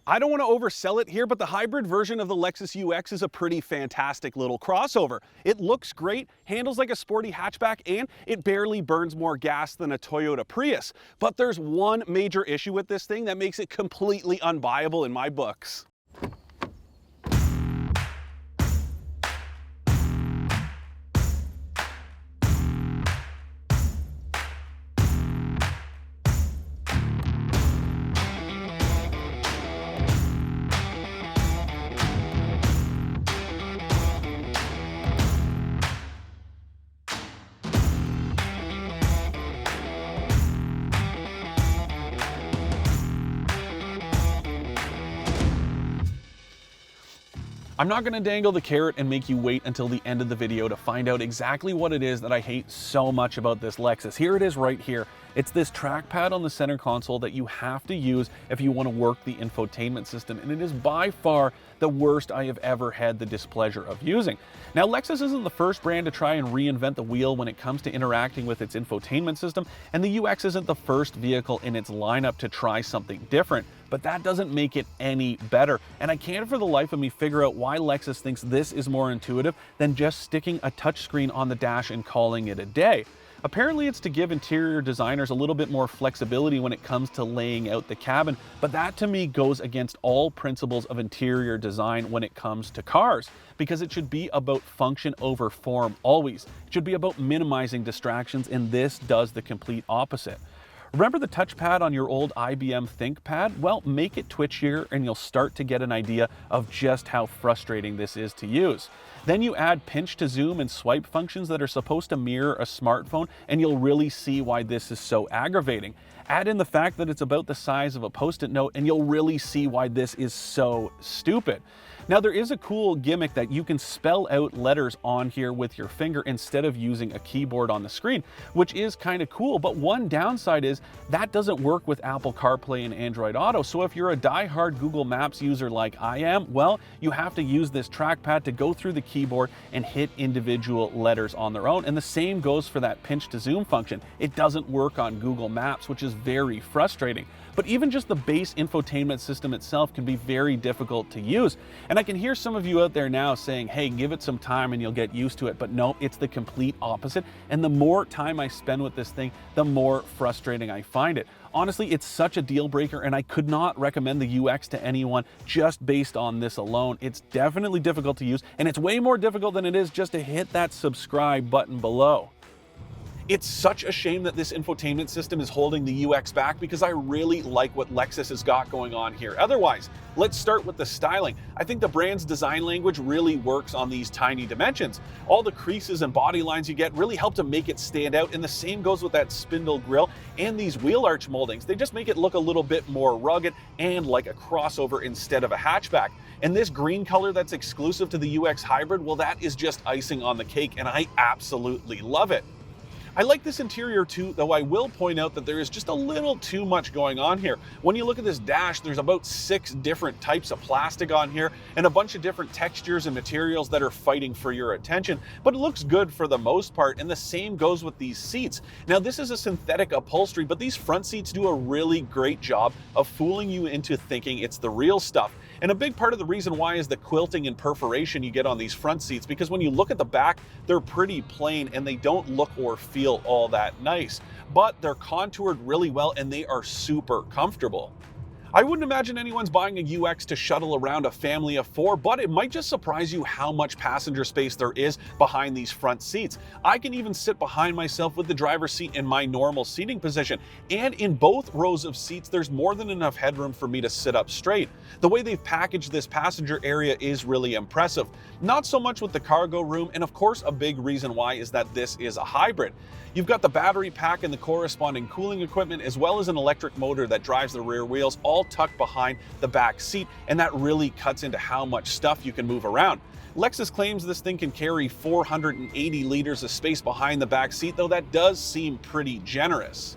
I don't want to oversell it here, but the hybrid version of the Lexus UX is a pretty fantastic little crossover. It looks great, handles like a sporty hatchback, and it barely burns more gas than a Toyota Prius. But there's one major issue with this thing that makes it completely unbuyable in my books. I'm not going to dangle the carrot and make you wait until the end of the video to find out exactly what it is that I hate so much about this Lexus. Here it is right here. It's this trackpad on the center console that you have to use if you want to work the infotainment system, and it is by far the worst I have ever had the displeasure of using. Now, Lexus isn't the first brand to try and reinvent the wheel when it comes to interacting with its infotainment system, and the UX isn't the first vehicle in its lineup to try something different, but that doesn't make it any better. And I can't for the life of me figure out why Lexus thinks this is more intuitive than just sticking a touchscreen on the dash and calling it a day. Apparently it's to give interior designers a little bit more flexibility when it comes to laying out the cabin, but that to me goes against all principles of interior design when it comes to cars, because it should be about function over form always. It should be about minimizing distractions, and this does the complete opposite. Remember the touchpad on your old IBM ThinkPad? Well, make it twitchier and you'll start to get an idea of just how frustrating this is to use. Then you add pinch to zoom and swipe functions that are supposed to mirror a smartphone, and you'll really see why this is so aggravating. Add in the fact that it's about the size of a Post-it note, and you'll really see why this is so stupid. Now, there is a cool gimmick that you can spell out letters on here with your finger instead of using a keyboard on the screen, which is kind of cool, but one downside is that doesn't work with Apple CarPlay and Android Auto. So if you're a die-hard Google Maps user like I am, well, you have to use this trackpad to go through the keyboard and hit individual letters on their own. And the same goes for that pinch to zoom function. It doesn't work on Google Maps, which is very frustrating. But even just the base infotainment system itself can be very difficult to use. And I can hear some of you out there now saying, hey, give it some time and you'll get used to it. But no, it's the complete opposite. And the more time I spend with this thing, the more frustrating I find it. Honestly, it's such a deal breaker, and I could not recommend the UX to anyone just based on this alone. It's definitely difficult to use, and it's way more difficult than it is just to hit that subscribe button below. It's such a shame that this infotainment system is holding the UX back, because I really like what Lexus has got going on here. Otherwise, let's start with the styling. I think the brand's design language really works on these tiny dimensions. All the creases and body lines you get really help to make it stand out, and the same goes with that spindle grille and these wheel arch moldings. They just make it look a little bit more rugged and like a crossover instead of a hatchback. And this green color that's exclusive to the UX Hybrid, well, that is just icing on the cake, and I absolutely love it. I like this interior too, though I will point out that there is just a little too much going on here. When you look at this dash, there's about 6 different types of plastic on here and a bunch of different textures and materials that are fighting for your attention, but it looks good for the most part, and the same goes with these seats. Now, this is a synthetic upholstery, but these front seats do a really great job of fooling you into thinking it's the real stuff. And a big part of the reason why is the quilting and perforation you get on these front seats, because when you look at the back, they're pretty plain and they don't look or feel all that nice, but they're contoured really well and they are super comfortable. I wouldn't imagine anyone's buying a UX to shuttle around a family of 4, but it might just surprise you how much passenger space there is behind these front seats. I can even sit behind myself with the driver's seat in my normal seating position, and in both rows of seats, there's more than enough headroom for me to sit up straight. The way they've packaged this passenger area is really impressive. Not so much with the cargo room, and of course, a big reason why is that this is a hybrid. You've got the battery pack and the corresponding cooling equipment, as well as an electric motor that drives the rear wheels, all tucked behind the back seat, and that really cuts into how much stuff you can move around. Lexus claims this thing can carry 480 liters of space behind the back seat, though that does seem pretty generous.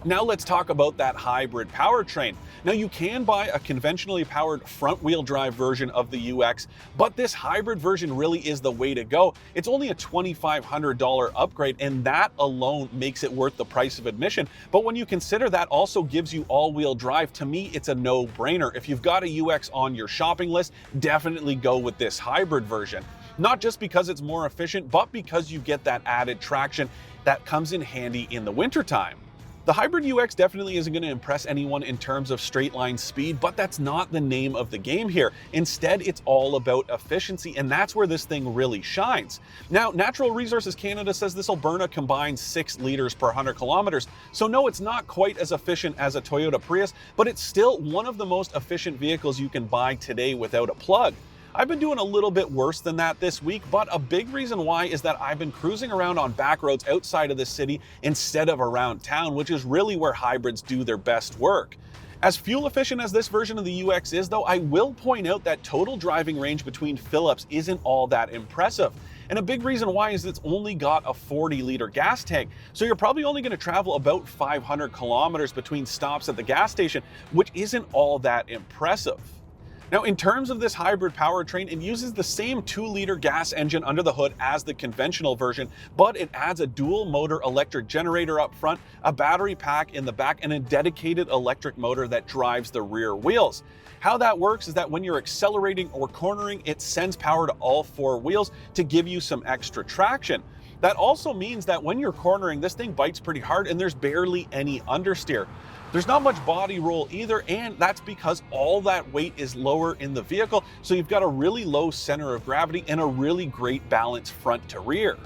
Now let's talk about that hybrid powertrain. Now you can buy a conventionally powered front-wheel drive version of the UX, but this hybrid version really is the way to go. It's only a $2,500 upgrade, and that alone makes it worth the price of admission. But when you consider that also gives you all-wheel drive, to me it's a no-brainer. If you've got a UX on your shopping list, definitely go with this hybrid version. Not just because it's more efficient, but because you get that added traction that comes in handy in the wintertime. The hybrid UX definitely isn't going to impress anyone in terms of straight line speed, but that's not the name of the game here. Instead, it's all about efficiency, and that's where this thing really shines. Now, Natural Resources Canada says this will burn a combined 6 liters per 100 kilometers. So no, it's not quite as efficient as a Toyota Prius, but it's still one of the most efficient vehicles you can buy today without a plug. I've been doing a little bit worse than that this week, but a big reason why is that I've been cruising around on back roads outside of the city instead of around town, which is really where hybrids do their best work. As fuel efficient as this version of the UX is, though, I will point out that total driving range between fill-ups isn't all that impressive. And a big reason why is it's only got a 40-liter gas tank, so you're probably only going to travel about 500 kilometers between stops at the gas station, which isn't all that impressive. Now, in terms of this hybrid powertrain, it uses the same 2-liter gas engine under the hood as the conventional version, but it adds a dual motor electric generator up front, a battery pack in the back, and a dedicated electric motor that drives the rear wheels. How that works is that when you're accelerating or cornering, it sends power to all 4 wheels to give you some extra traction. That also means that when you're cornering, this thing bites pretty hard and there's barely any understeer. There's not much body roll either, and that's because all that weight is lower in the vehicle, so you've got a really low center of gravity and a really great balance front to rear.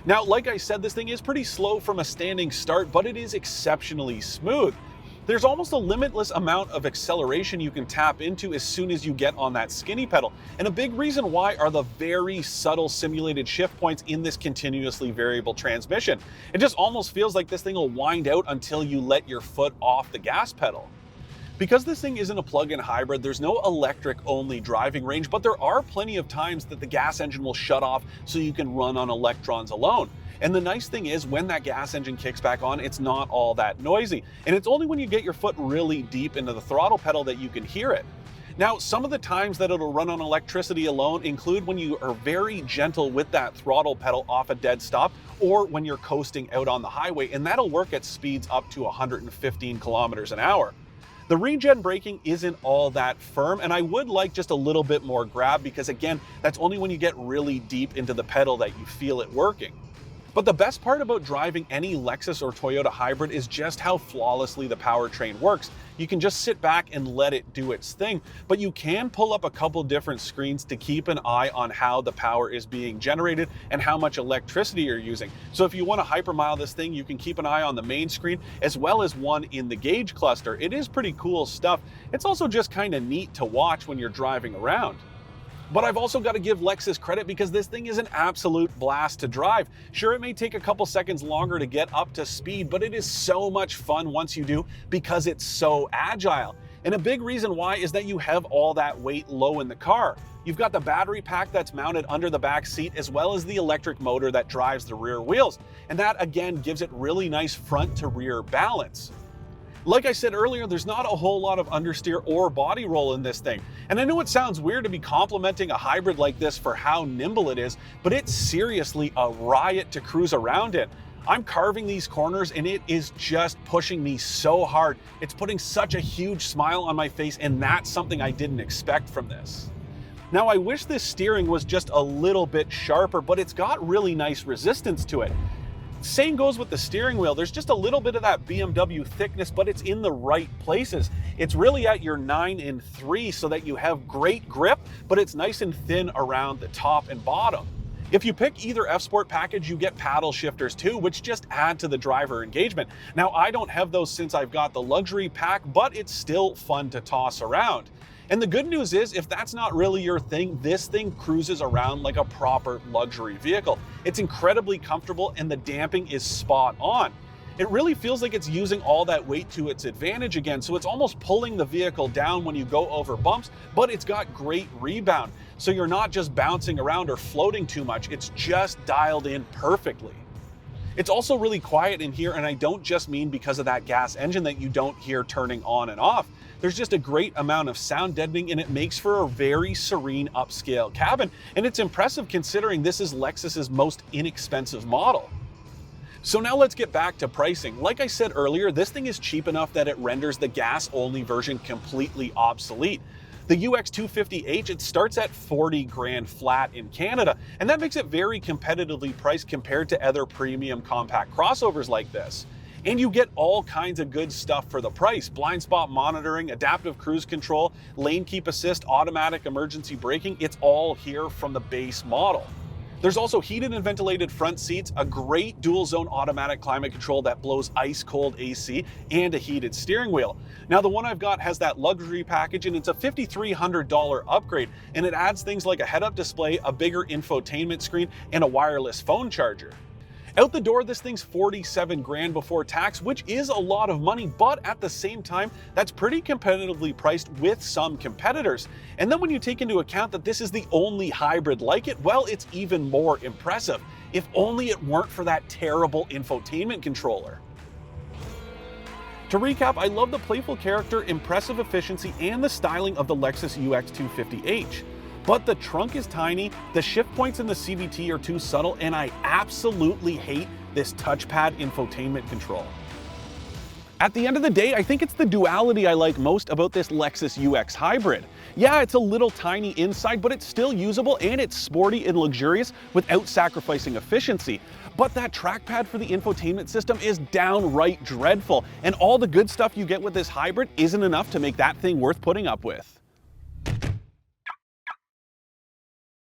Now, like I said, this thing is pretty slow from a standing start, but it is exceptionally smooth. There's almost a limitless amount of acceleration you can tap into as soon as you get on that skinny pedal. And a big reason why are the very subtle simulated shift points in this continuously variable transmission. It just almost feels like this thing will wind out until you let your foot off the gas pedal. Because this thing isn't a plug-in hybrid, there's no electric-only driving range, but there are plenty of times that the gas engine will shut off so you can run on electrons alone. And the nice thing is, when that gas engine kicks back on, it's not all that noisy. And it's only when you get your foot really deep into the throttle pedal that you can hear it. Now, some of the times that it'll run on electricity alone include when you are very gentle with that throttle pedal off a dead stop, or when you're coasting out on the highway, and that'll work at speeds up to 115 kilometers an hour. The regen braking isn't all that firm, and I would like just a little bit more grab because, again, that's only when you get really deep into the pedal that you feel it working. But the best part about driving any Lexus or Toyota hybrid is just how flawlessly the powertrain works. You can just sit back and let it do its thing, but you can pull up a couple different screens to keep an eye on how the power is being generated and how much electricity you're using. So if you want to hypermile this thing, you can keep an eye on the main screen as well as one in the gauge cluster. It is pretty cool stuff. It's also just kind of neat to watch when you're driving around. But I've also got to give Lexus credit because this thing is an absolute blast to drive. Sure, it may take a couple seconds longer to get up to speed, but it is so much fun once you do because it's so agile. And a big reason why is that you have all that weight low in the car. You've got the battery pack that's mounted under the back seat as well as the electric motor that drives the rear wheels. And that again gives it really nice front to rear balance. Like I said earlier, there's not a whole lot of understeer or body roll in this thing. And I know it sounds weird to be complimenting a hybrid like this for how nimble it is, but it's seriously a riot to cruise around in. I'm carving these corners and it is just pushing me so hard. It's putting such a huge smile on my face, and that's something I didn't expect from this. Now, I wish this steering was just a little bit sharper, but it's got really nice resistance to it. Same goes with the steering wheel. There's just a little bit of that BMW thickness, but it's in the right places. It's really at your 9-3 so that you have great grip, but it's nice and thin around the top and bottom. If you pick either F-Sport package, you get paddle shifters too, which just add to the driver engagement. Now, I don't have those since I've got the luxury pack, but it's still fun to toss around. And the good news is, if that's not really your thing, this thing cruises around like a proper luxury vehicle. It's incredibly comfortable and the damping is spot on. It really feels like it's using all that weight to its advantage again, so it's almost pulling the vehicle down when you go over bumps, but it's got great rebound. So you're not just bouncing around or floating too much, it's just dialed in perfectly. It's also really quiet in here, and I don't just mean because of that gas engine that you don't hear turning on and off. There's just a great amount of sound deadening, and it makes for a very serene upscale cabin, and it's impressive considering this is Lexus's most inexpensive model. So now let's get back to pricing. Like I said earlier, this thing is cheap enough that it renders the gas-only version completely obsolete. The UX 250H, it starts at 40 grand flat in Canada, and that makes it very competitively priced compared to other premium compact crossovers like this. And you get all kinds of good stuff for the price: blind spot monitoring, adaptive cruise control, lane keep assist, automatic emergency braking. It's all here from the base model. There's also heated and ventilated front seats, a great dual zone automatic climate control that blows ice cold AC, and a heated steering wheel. Now the one I've got has that luxury package, and it's a $5,300 upgrade, and it adds things like a head-up display, a bigger infotainment screen, and a wireless phone charger. Out the door, this thing's 47 grand before tax, which is a lot of money, but at the same time, that's pretty competitively priced with some competitors. And then when you take into account that this is the only hybrid like it, well, it's even more impressive. If only it weren't for that terrible infotainment controller. To recap, I love the playful character, impressive efficiency, and the styling of the Lexus UX 250H. But the trunk is tiny, the shift points in the CVT are too subtle, and I absolutely hate this touchpad infotainment control. At the end of the day, I think it's the duality I like most about this Lexus UX hybrid. Yeah, it's a little tiny inside, but it's still usable, and it's sporty and luxurious without sacrificing efficiency. But that trackpad for the infotainment system is downright dreadful, and all the good stuff you get with this hybrid isn't enough to make that thing worth putting up with.